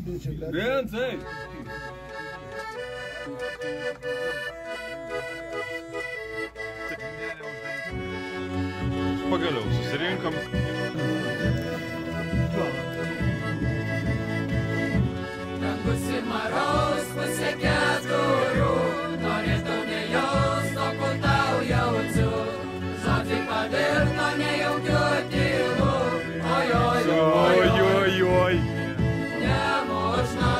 Viensai. Pagaliau susirinkom. Dangus ir maros pusė keturių, norėtau nejaust, o ko tau jaučiu. Žodžiai pavirto nejaukiu tylu, ojoj. Nemožna,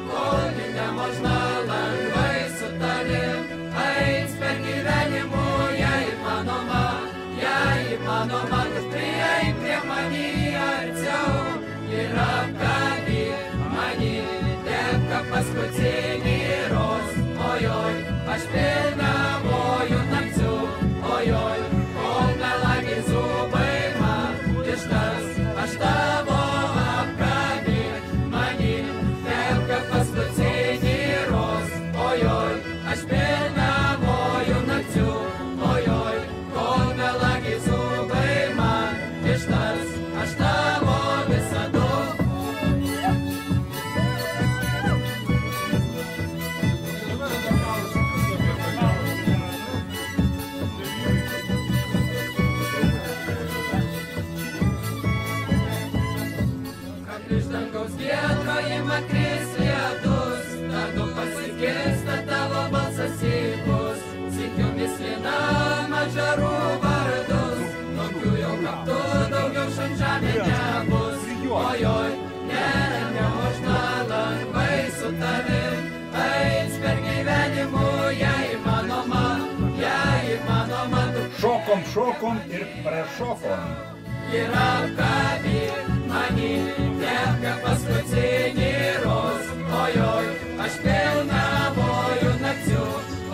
kolgi nemožna, lengvai su tavim eis per gyvenimų, jei įmanoma, kad prieik prie mani arčiau ir apkabink mani, taip kaip paskutinį ros, ojoj, aš pilnamoju nakčiu, ojoj, kol melagiai zubai man ištars, aš tavo apkabink mani, taip kaip paskutinį ros, ojoj, aš pilnamoju nakčiu, ojoj, kol melagiai zubai man ištars, aš tavo visada. Iš dangaus giedrojimą kris lietus, tada pasigirsta tavo balsas sykus, sykiu mislina mažarų vardus, tokių jau kaip tu daugiau žemė nebus, ojoj, nemožna lengvai su tavim eis per gyvenimų, jei įmanoma, Šokom ir prašokom. ir apkabink mani, taip kaip paskutinį ros, ojoj, aš pilnamoju nakčiu,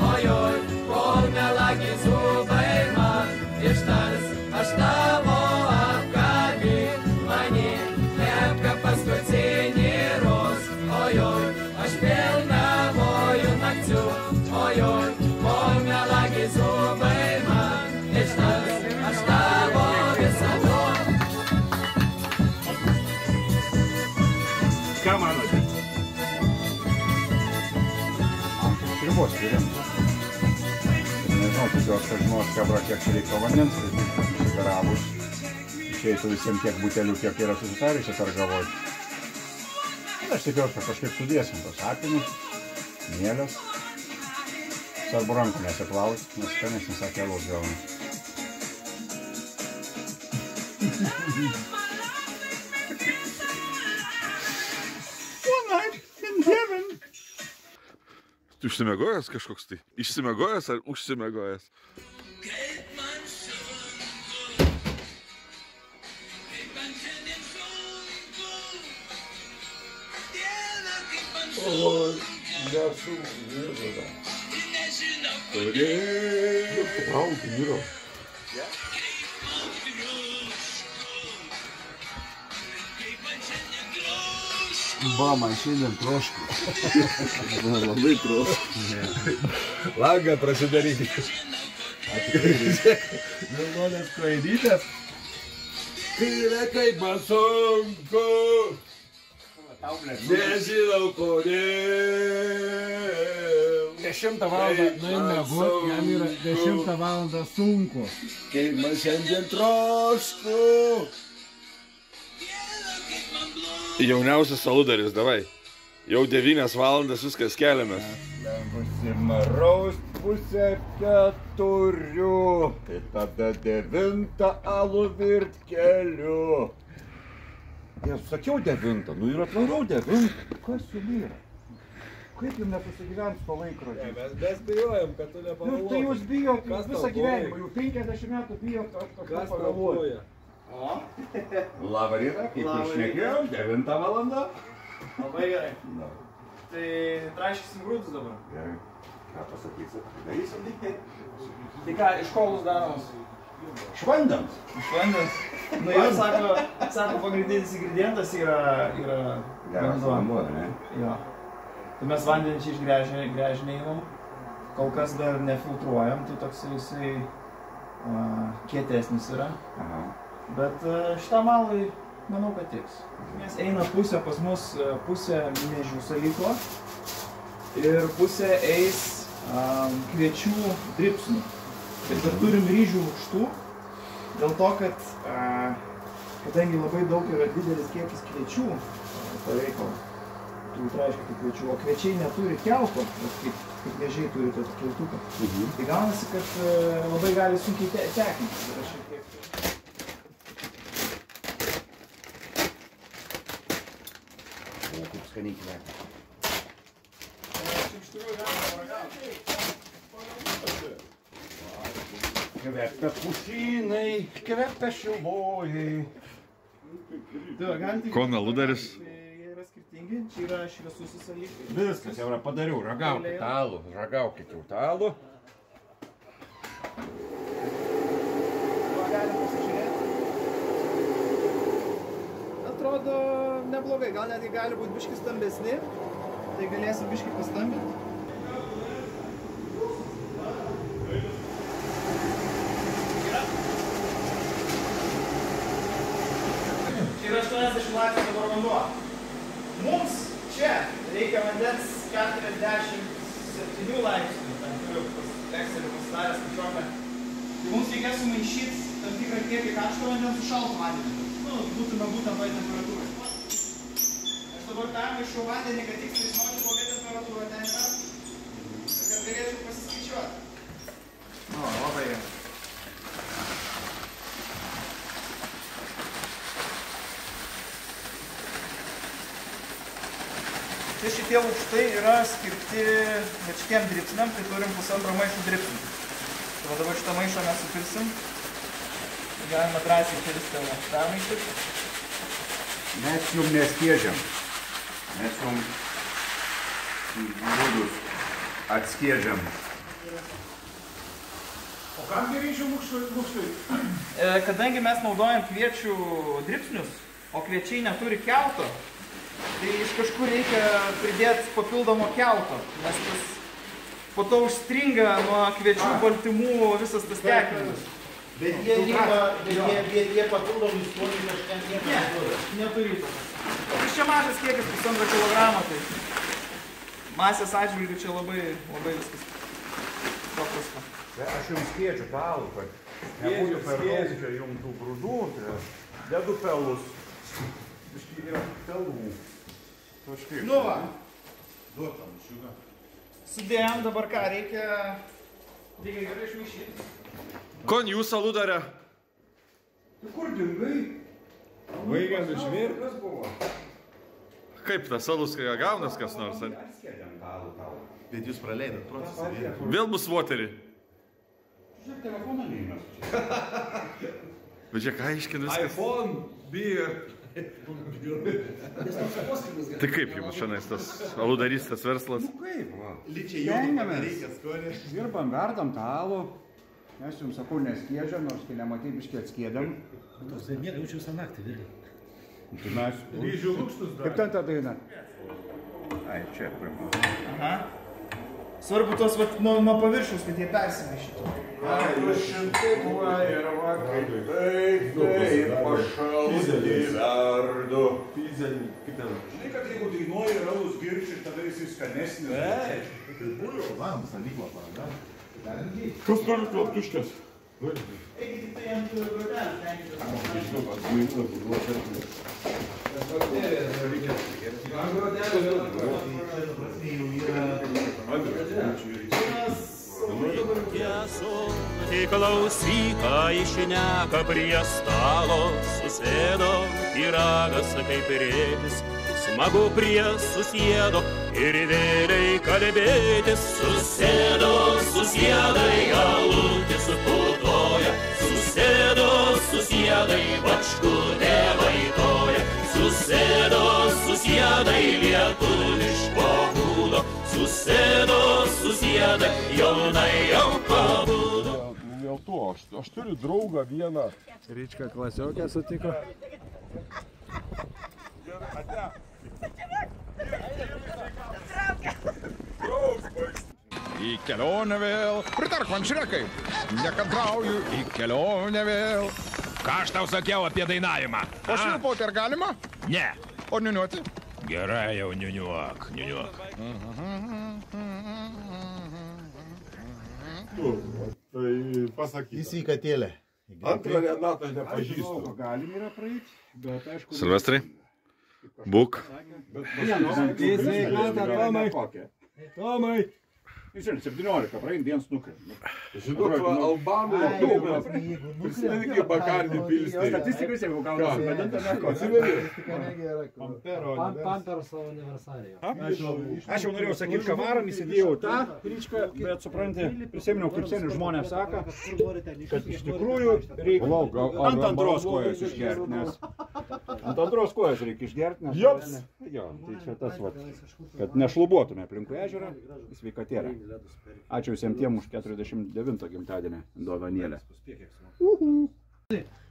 ojoj, kol melagiai zubai man ištars, aš tavo apkabink mani, taip kaip paskutinį ros, ojoj, aš pilnamoju nakčiu, ojoj, kol melagiai zubai man ištars, aš tavo visada. Ką manote? Ribos turim. Nežinau, tikiuosi, kad žinos, kabra, kiek čia reikia vandens, tai išsigaravus. Išeitų visiems tiek butelių, kiek yra susitarusios ar galvoj. Aš tikiuosi, kad kažkaip sudėsim tos apinius, mielės. Svarbu rankų nesiplaus, nes skanesnis akelos gauna. Tu išsimegojęs kažkoks tai? Išsimegojęs ar užsimegojęs? O, nesu vyro. Turėjau. Trauk vyro. Ba, man šiandien trošku. Labai trošku. Langą prasidarykite. Vilnonės klaidytės. Kairė kaip man sunku. Nežinau kodėl. 10 valandą nuėjom miegot, jam yra 10 valandą sunku. Kaip man šiandien trošku. Jauniausias aludaris, davai. Jau 9 valandas viskas keliamės. Lenkusi maraus pusę 4. Tai tada 9 alų virt keliu. Ir sakiau 9, nu ir atvarau 9. Kas jums yra? Kaip jums nesusigyvens to laikrodžio? Mes bijojom, kad tu nepavaloji. Nu, tai jūs bijot visą gyvenimą, jau 50 metų bijot kažką pavaloji. Labą rytą, kaip išnekėjom, 9 valandą. Labai gerai. Tai traiškysim grūdus dabar. Gerai, ką pasakysit? Darysim tiktai. Tai ką, iš ko bus daromas? Iš vandens. Iš vandens. Nu jau sako pagrindinis ingredientas yra Geras vanduo, ne? Jo. Tai mes vandenį čia išgręžę neįmam. Kol kas dar nefiltruojam, tai toks jisai kietesnis yra. Aha. Bet šitam malui Manau, kad tiks. Mes eina pusė pas mus, pusė miežių salyklo ir pusė eis kviečių dripsnių. Ir dar turim ryžių lukštų, dėl to, kad kadangi labai daug yra didelis kiekis kviečių, to reikalo, turbūt reiškia kaip kviečių, o kviečiai neturi kelto, kaip miežiai turi tokį keltuką. Tai gaunasi, kad labai gali sunkiai tekintis. O, kaip skaniai kvepia. Kvepia pušynai, kvepia šilvojai. Kon aludaris. Jie yra skirtingi, čia yra šviesusis alyvas. Viskas jau yra padariau, ragaukit alų, ragaukit jau alų. Galim pasižiūrėti. Atrodo neblogai, gal netgi gali būti biški stambesni, tai galėsim biški pastambinti. Čia yra 80 laipsnių dabar vanduo. Mums čia reikia vandens 47 laipsnių, tam turiu Excelį pasidaręs skaičiuoklę. Tai mums reikės sumaišyti tam tikrą kiekį karšto vandens su šaltu vandeniu. Būtume būtent toj temperatūrai. Aš dabar permaišau vandenį, kad tiksliai žinoti, kokia temperatūra ten yra. Ir kad galėčiau pasiskaičiuoti. Labai gerai. Čia šitie lukštai yra skirti šitiem dripsniam, tai turim 1,5 maišų dripsnių. Tai va dabar šitą maišą mes supilsim. Galima drąsiai kelistelę permaišyti. Mes jum neskiedžiam. Mes jum būdus atskiedžiam. O kam ryžių lukštai? Kadangi mes naudojam kviečių dripsnius, o kviečiai neturi kelto, tai iš kažkur reikia pridėti papildomo kelto, nes tas po to užstringa nuo kviečių baltymų visas tas tekinimas. Bet jie papildomai skonį kažką Neturi to. Iš čia mažas kiekis, 1,5 kilogramą, tai masės atžvilgių čia labai viskas paprasta. Aš jums skiedžiu alų, kad nebūtų per daug čia jums tų grūdų, dedu pelus. Biškai yra pelų. Nu va. duotam šiuga. Sudėjom dabar ką, reikia gerai išmaišyti. Kon jūs aludarė? Kur dingai? Baigiant išmėr? Kas buvo? Kaip tas alus gaunas kas nors? Bet jūs praleidot procesą. Vėl bus waterį. Žiūrėk, telefoną neįmės. Bet žiūrėk, aiškin viskas. iPhone, beer. Tai kaip jums šiandien tas aludarystės verslas? Nu kaip, va. Lyčiai jau reikia skonį. Dirbam, verdam tą alų. Mes jums sakau, neskiedžiam, nors kai nematai biškai atskiedam. Tos ir miega jaučiu visą naktį, Vili. Tai mes... Ryžių lukštus dar. Kaip ten ta daina? Ai, čia, pirma. Aha. Svarbu tos nuo paviršiaus, kad jie persimaišytų. Ai, šimtuoja ir va, kaip taip, pašalti verdu. Pizelį, kaip ten? Žinai, kad jeigu dainuoji ir alus girčiai, tada jisai skanesnis. Tai buvo, man, salykla paraga. Kas nori klaptuškės? Eigi tik tai ant grotelį tenkite. Įklausyk, ką išneka prie stalo, susėdo pyragas kaip rėtis, smagu prie susėdo ir vėliai kalbėtis. Susėdo, susėdai, alutis putoja, susėdo, susėdai, bačkutė vaitoja, susėdo, susėdai, lietuviško būdo, susėdo, susėdai, jaunai jau pabudo. Dėl to, aš turiu draugą vieną. Ryčka klasiokę sutiko. Į kelionę vėl. Pritark man, Šrekai. Nekantrauju, į kelionę vėl. Ką aš tau sakiau apie dainavimą? O švilpauti ar galima? Ne. O niuniuoti? Gerai jau, niuniuok. Tai pasakyk. Į sveikatėlę. Antrą Renatą nepažįstu. Galim yra praeiti, bet aišku... Silvestrai, būk. Tomai! Žinai, 17 praein, dienas nukrė. Žinok, Albanų daug mes. Prisimeni, kaip Bakarnį pilstė. Statistikai jau gauna suvedantą meko. Atsimeni? Pamperso aniversariją. Aš jau norėjau sakyti, ką varom, įsidėjau tą ryčką, bet supranti, prisiminiau, kaip seniai žmonės sako, kad iš tikrųjų reikia ant antros kojos išgerti, nes ant antros kojos reikia išgerti, nes... Jops! Jo, tai čia tas, kad nešlubuotume aplinkui ežerą, sveikatėlę. Ačiū visiems tiem už 49 gimtadienį dovanėlę.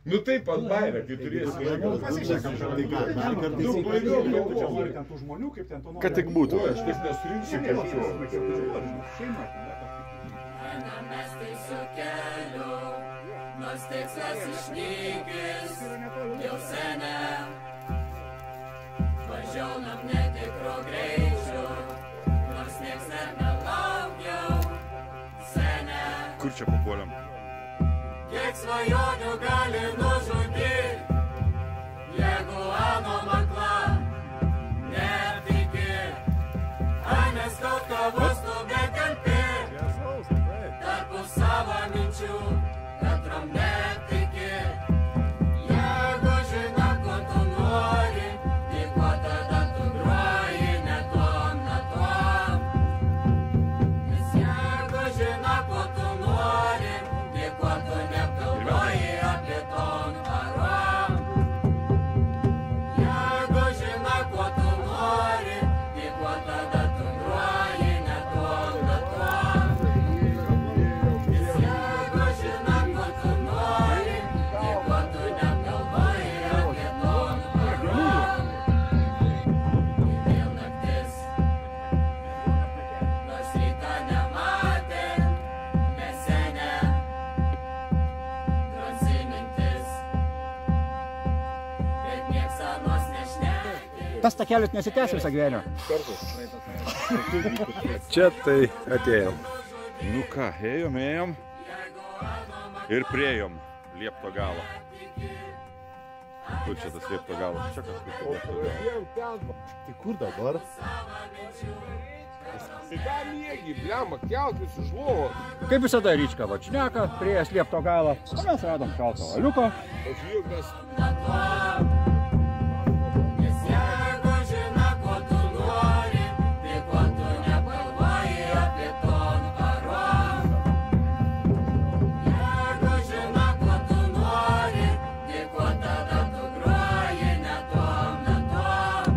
Nu taip, ant bairę, kai turėsi reikalą. Pasišnekam, tai ką, dar kartais Daug daugiau, kaip tu čia nori ten tų žmonių, kaip ten to nori. Kad tik būtų. Aš taip nesurinksiu kaip čia. Šeima. Mes tai su keliu, nors tikslas išnykis, jau seniai. Važiaunam netikro greičiu, nors nieks nebelaukiau, seniai. Kur čia papuoliam? Kiek svajonių gali nužudyti, jeigu ano makla netiki, nes daug kavos tu bekalpi, tarpu savo minčių, katram netiki. Jeigu žino, ko tu nori, tai ko tada tu groji ne tom natom. Nes jeigu žino, ko tu nori, tai ko tu negalvoji apie tom parom. Jeigu žino, ko tu nori, tai ko tada tu groji ne tom natom. Nes jeigu žino, ko tu nori, tai ko tu negalvoji apie tom parom. Vėl naktis, nors rytą nematė, mes seniai. Drąsi mintis, bet nieks anos nešnekė. Tas takelis nesitęs visą gyvenimą. Čia tai atėjom. Nu ką, ėjom ir priejom liepto galo. Kur čia tas liepto galas? Čia kažkur liepto galo. Tai kur dabar? Tai ką mėgi, blema, kelkis iš lovos. Kaip visada ryčka vačneka, prieės liepto galą. O mes radom šalto valiuko. Pažiūrėk, mes Nes jeigu žino, ko tu nori, tai ko tu negalvoji apie ton parom. Jeigu žino, ko tu nori, tai ko tada tu groji ne tom natom.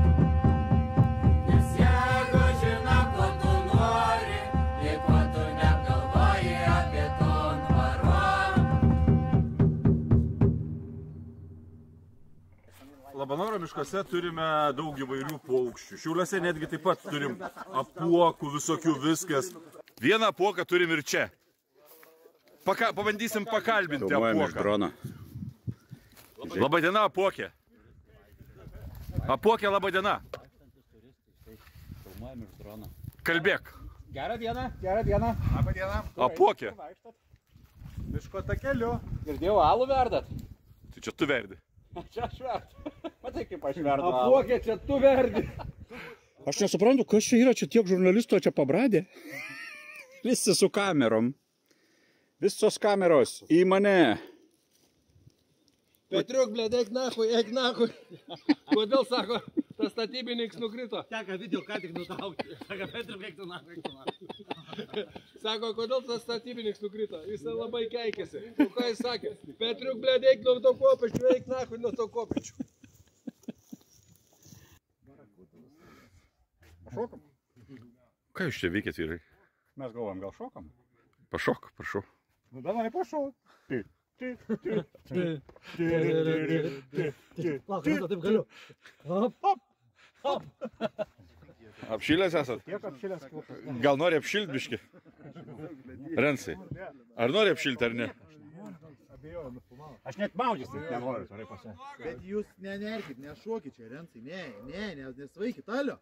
Nes jeigu žino, ko tu nori, tai ko tu negalvoji apie ton parom. Labanoro miškuose turime daug įvairių paukščių. Šiauliuose netgi taip pat turim apuokų, visokių viskas. Vieną apuoką turim ir čia. Pabandysim pakalbinti apuoką. Labadiena, apuokė. Apuokė, labadiena. Kalbėk. Gerą dieną, gerą dieną. Labą dieną. Apuokė. Miško takeliu. Girdėjau, alų verdat. Tai čia tu verdi. Čia aš verdu. Matai, kaip aš verdu. Apuokė, čia tu verdi. Aš nesuprantu, kas čia yra, čia tiek žurnalistų čia pabradė. Visi su kamerom. Visos kameros į mane. Petriuk, blėd, eik nachui. Kodėl, sako, tas statybininkas nukrito? Teka video, ką tik nutaukti. Sako, Petriuk, eik tu nachui. Sako, kodėl tas statybininkas nukrito? Jis labai keikėsi. O ką jis sakė? Petriuk, blėd, eik nuo to kopėčių, eik nachui nuo to kopėčių. Pašokam. Ką jūs čia veikėt, vyrai? Mes galvojam, gal šokam? Pašok, prašau. Nu, davai, pašok. Lauk, Rūta, taip galiu. Hop. Apšilęs esat? Tiek apšilęs klopas. Gal nori apšilt biškį? Rensai, ar nori apšilti ar ne? Abejoju, nufumavo. Aš net maudžius nenoriu, turiu pasakyti. Bet jūs nenerkit, nešuokit čia, Rencai, nesvaikit, alio.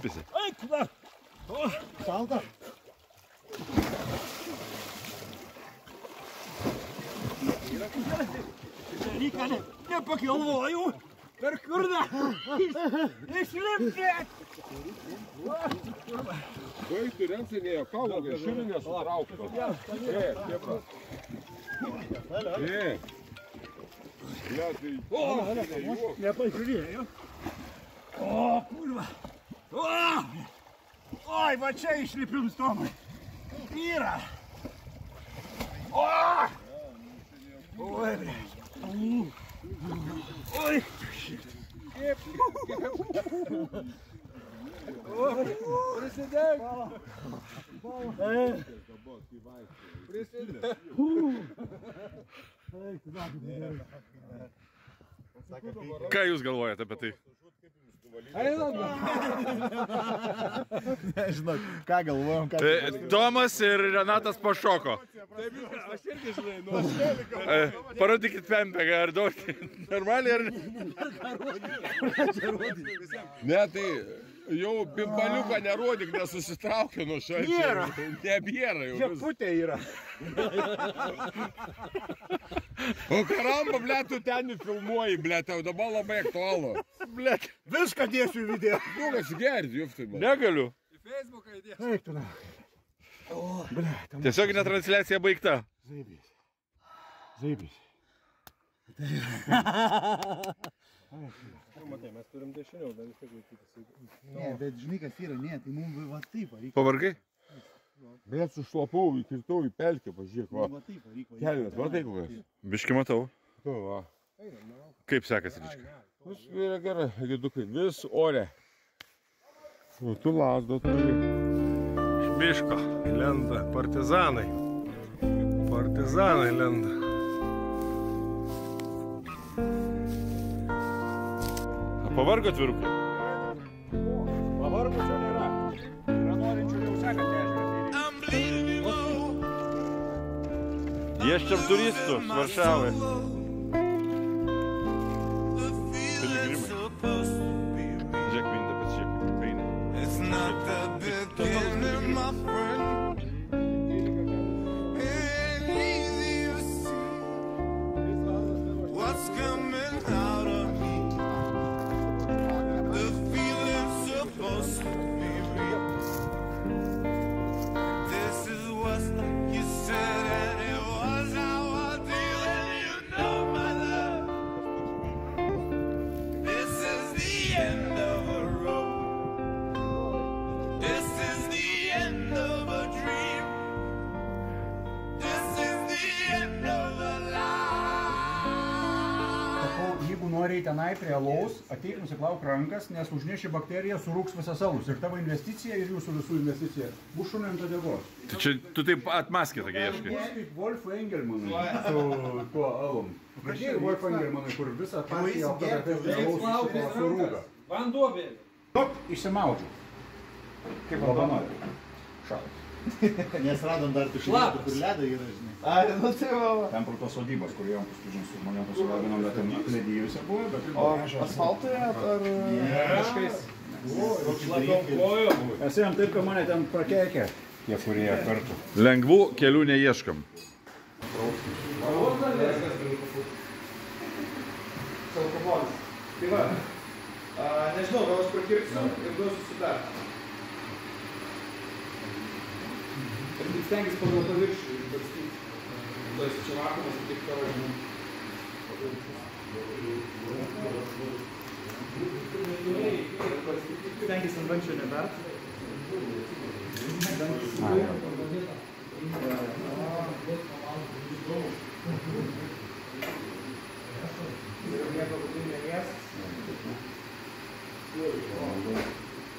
Pisi. Eik, na. Šalta. Lyka nepakilvoju. Per kurdą. Išlipkėt. Baigtų Rencai nejuokavo, širį nesutrauktų. Nepažiūrėjau. O, kurva. Oi, va čia išlipim Tomai. Yra. Oi, ble. Oi. Prisidėk. Prisidėk. Ką jūs galvojate apie tai? Nežinau, ką galvojom, ką... Tomas ir Renatas pašoko. Aš irgi žinai, Parodykit pempegą, ar daug normaliai, ar... Ne, tai jau pimpaliuką nerodyk, nesusitraukia nuo šalčio. Nėra. Nebėra jau. Čia putė yra. O karamba, ble, tu ten filmuoji, ble, tau dabar labai aktualu. Ble, viską dėsiu į video. Nu, atsigerti, juftai, ble. Negaliu. Į Facebooką įdėsiu. Eik tu, na. Tiesioginė transliacija baigta. Zaibys. Zaibys. Matai, mes turim dešiniau, bet vis tiek laikytis. Ne, bet žinai, kas yra, ne, tai mums va taip reikia. Pavargai? Bet sušlapau, įkirtau į pelkę, pažiūrėk, va. Va taip reikia. Kelnes, matai, kokias? Biški matau. Tu, va. Kaip sekasi, Ryčka? Vis yra gerai, gidukai, vis ore. Nu, tu lasdo turi. Iš miško lenda partizanai. Partizanai lenda. Pavargot vyrukai? Pavargo čia nėra. Yra norinčių jau sekant ežerą. Ieščiam turistų iš Varšavai. Piligrimai. Žiūrėk, minta, pasižiūrėk, kaip eina. Noriai tenai prie alaus, ateik nusiplauk rankas, nes užneši bakteriją, surūks visas alus. Ir tavo investicija ir jūsų visų investicija bus šuniui ant uodegos. Tai čia tu taip atmaskė tokia ieškai. Ne, kaip Wolfui Engelmanui su tuo alum. Pradėjai Wolfui Engelmanui, kur visą partiją alaus surūga. Vanduo bėga. Top, išsimaudžiu. Kaip vanduo nori. Šalas. Nes radom dar tų šiltų, kur ledą yra, žinai. Ai, nu tai va. Ten pro tos sodybos, kur jau paskui su žmonėm pasilabinom, bet ten ledėjusi buvo, bet... O asfaltoje ar... Miškais. Šlapiom kojom. Esi jam taip, kad mane ten prakeikė. Tie, kurie kartu. Lengvų kelių neieškam. Tai va, nežinau, gal aš prakirpsiu ir duosiu sudarti. Ir tik stengis pagal paviršių ir barstyti. Duosiu čia vakumas ir tik tavo žinau. Stengis ant vančio nebert. Ir nieko būdai nelies.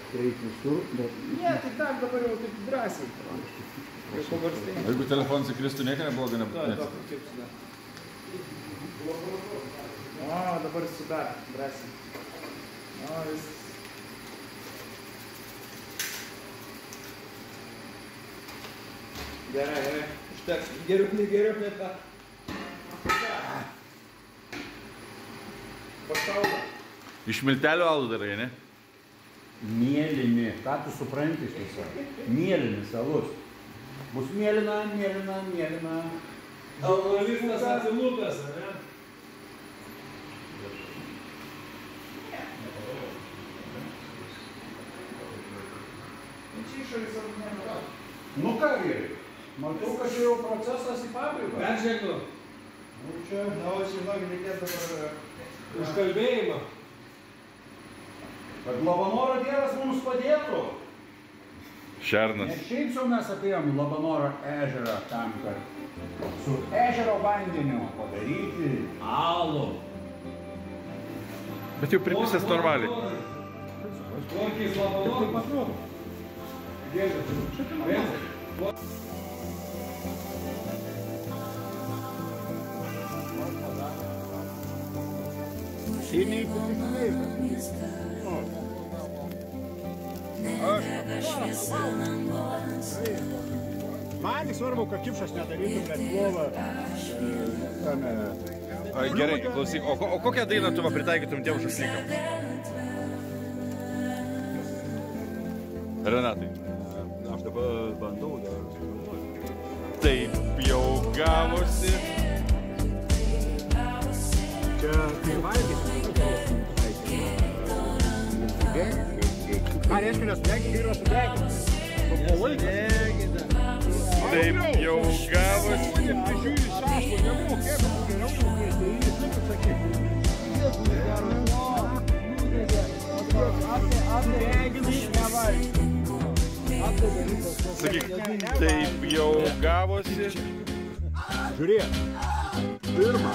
Reikia visur, bet... Ne, tai tam dabar jau taip drąsiai. Jeigu telefonas įkristų, nieko neblogai nebūtų. O, dabar sudar, drąsiai. O, vis... Gerai, gerai. Užteks. Geriau plėta. Pašauda. Iš miltelio alų darai, ne? Mėlyni. Ką tu supranti iš viso? Mėlynis alus. Bus mėlyna. Alkoholistas atsilūpęs, ne? Čia išorės ar nėra? Nu ką, vyrai? Matau, kad čia jau procesas į pabaigą. Peržengtų. Nu čia... Na, o žinok, reikės dabar... Užkalbėjimą. Kad Labanoro dievas mums padėtų. Šernas. Ne šiaip jau mes atėjom į Labanoro ežerą tam, kad su ežero vandeniu padaryti alų. Bet jau pripisęs normaliai. Tvarkys Labanoro. Taip atrodo. Seniai kutinai. Man svarbu, kad kipšas nedarytų, bet lovą tame... Gerai, klausyk, o kokią dainą tu pritaikytum tiem žaslikam? Renatai. Aš dabar bandau dar. Taip jau gavosi. Čia tai valgyti. Ką reiškia nesudegti, kai yra sudegti? Taip jau gavosi. Žiūri šašlų, nebuvo, kiek geriau Sakyk, taip jau gavosi. Žiūrėk. Pirma.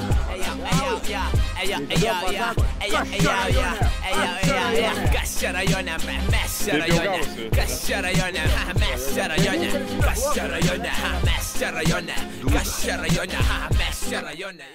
Kas čia rajone, mes čia rajone, kas čia rajone, mes čia rajone, kas čia rajone, mes čia rajone, kas čia rajone, mes čia rajone.